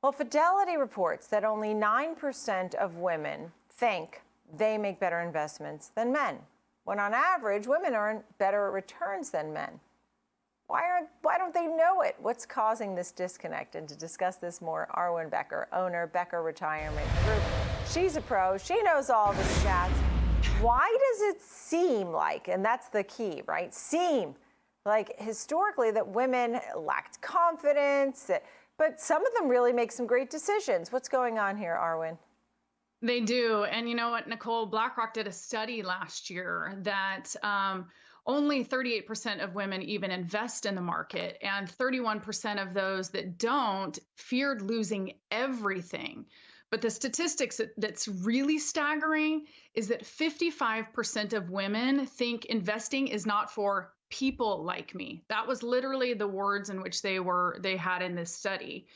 Well, Fidelity reports that only 9% of women think they make better investments than men, when on average, women earn better returns than men. Why don't they know it? What's causing this disconnect? And to discuss this more, Arwen Becker, owner, Becker Retirement Group. She's a pro. She knows all the stats. Why does it seem like, and that's the key, right? Seem like historically that women lacked confidence, but some of them really make some great decisions. What's going on here, Arwen? They do. And you know what, Nicole, BlackRock did a study last year that only 38% of women even invest in the market, and 31% of those that don't feared losing everything. But the statistics that's really staggering is that 55% of women think investing is not for people like me. That was literally the words in which they had in this study.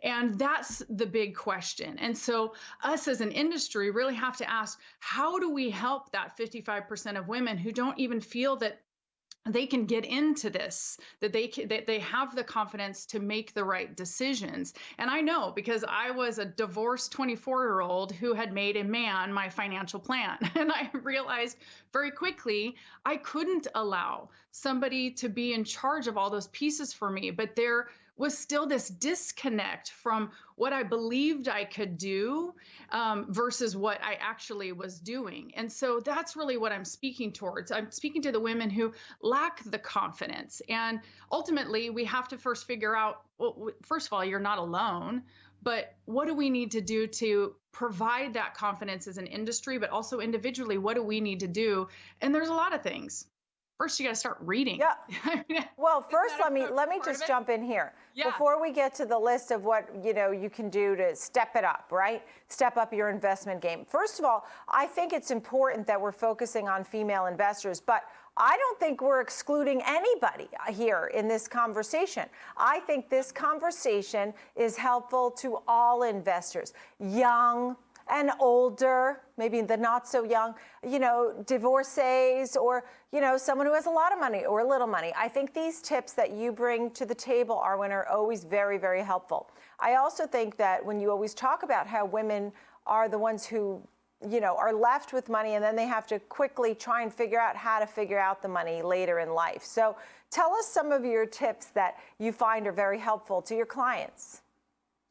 And that's the big question. And so us as an industry really have to ask, how do we help that 55% of women who don't even feel that they can get into this, that they have the confidence to make the right decisions? And I know, because I was a divorced 24-year-old who had made a man my financial plan. And I realized very quickly I couldn't allow somebody to be in charge of all those pieces for me. But there was still this disconnect from what I believed I could do versus what I actually was doing. And so that's really what I'm speaking towards. I'm speaking to the women who lack the confidence. And ultimately, we have to first figure out, well, first of all, you're not alone, but what do we need to do to provide that confidence as an industry, but also individually, what do we need to do? And there's a lot of things. First, you got to start reading. Yeah. Well, first, let me just jump in here. Yeah. Before we get to the list of what you can do to step it up, right? Step up your investment game. First of all, I think it's important that we're focusing on female investors, but I don't think we're excluding anybody here in this conversation. I think this conversation is helpful to all investors, young and older, maybe the not so young, divorcees, or, someone who has a lot of money or a little money. I think these tips that you bring to the table, Arwen, are always very, very helpful. I also think that when you always talk about how women are the ones who, are left with money, and then they have to quickly try and figure out how to figure out the money later in life. So tell us some of your tips that you find are very helpful to your clients.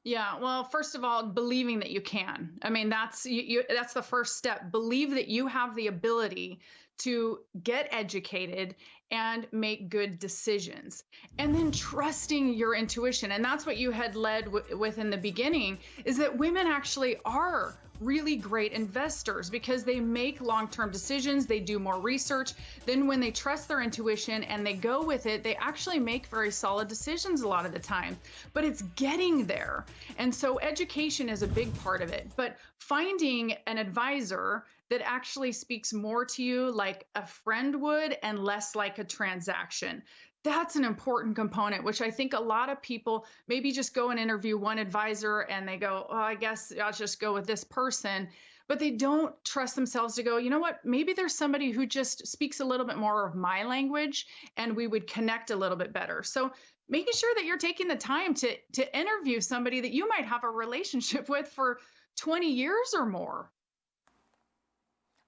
Yeah, well, first of all, believing that you can. I mean, that's that's the first step. Believe that you have the ability to get educated and make good decisions. And then trusting your intuition. And that's what you had led with in the beginning, is that women actually are really great investors because they make long-term decisions, they do more research. Then when they trust their intuition and they go with it, they actually make very solid decisions a lot of the time. But it's getting there. And so education is a big part of it. But finding an advisor that actually speaks more to you like a friend would and less like a transaction. That's an important component, which I think a lot of people maybe just go and interview one advisor and they go, oh, I guess I'll just go with this person. But they don't trust themselves to go, you know what, maybe there's somebody who just speaks a little bit more of my language and we would connect a little bit better. So making sure that you're taking the time to interview somebody that you might have a relationship with for 20 years or more.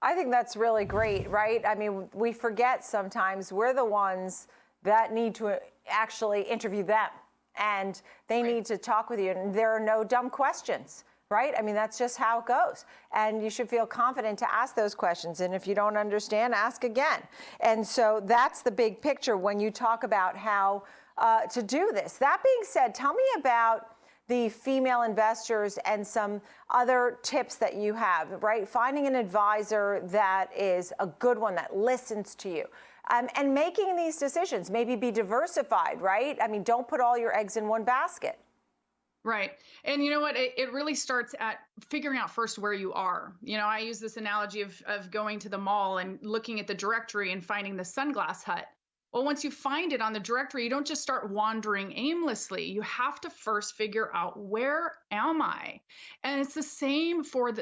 I think that's really great, right? I mean, we forget sometimes we're the ones that need to actually interview them, and they need to talk with you, and there are no dumb questions, right? I mean, that's just how it goes, and you should feel confident to ask those questions, and if you don't understand, ask again. And so that's the big picture when you talk about how to do this. That being said, tell me about the female investors and some other tips that you have, right? Finding an advisor that is a good one, that listens to you. And making these decisions, maybe be diversified, right? I mean, don't put all your eggs in one basket. Right. And you know what? It really starts at figuring out first where you are. I use this analogy of going to the mall and looking at the directory and finding the Sunglass Hut. Well, once you find it on the directory, you don't just start wandering aimlessly. You have to first figure out, where am I? And it's the same for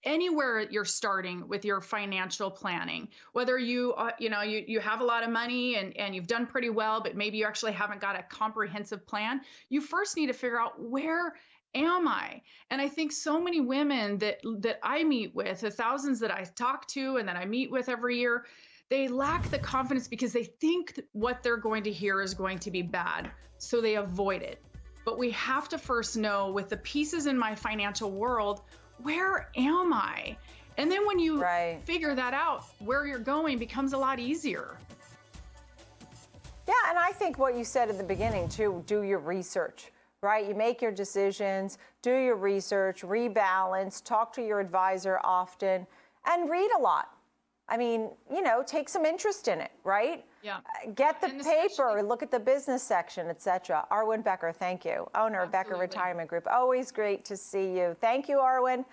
anywhere you're starting with your financial planning. Whether you have a lot of money and you've done pretty well, but maybe you actually haven't got a comprehensive plan. You first need to figure out, where am I? And I think so many women that I meet with, the thousands that I talk to and that I meet with every year, they lack the confidence because they think what they're going to hear is going to be bad, so they avoid it. But we have to first know, with the pieces in my financial world, where am I? And then when you figure that out, where you're going becomes a lot easier. Yeah, and I think what you said at the beginning too, do your research, right? You make your decisions, do your research, rebalance, talk to your advisor often, and read a lot. I mean, take some interest in it, right? Yeah. Get the paper, look at the business section, etc. Arwen Becker, thank you. Owner of Becker Absolutely. Retirement Group. Always great to see you. Thank you, Arwen.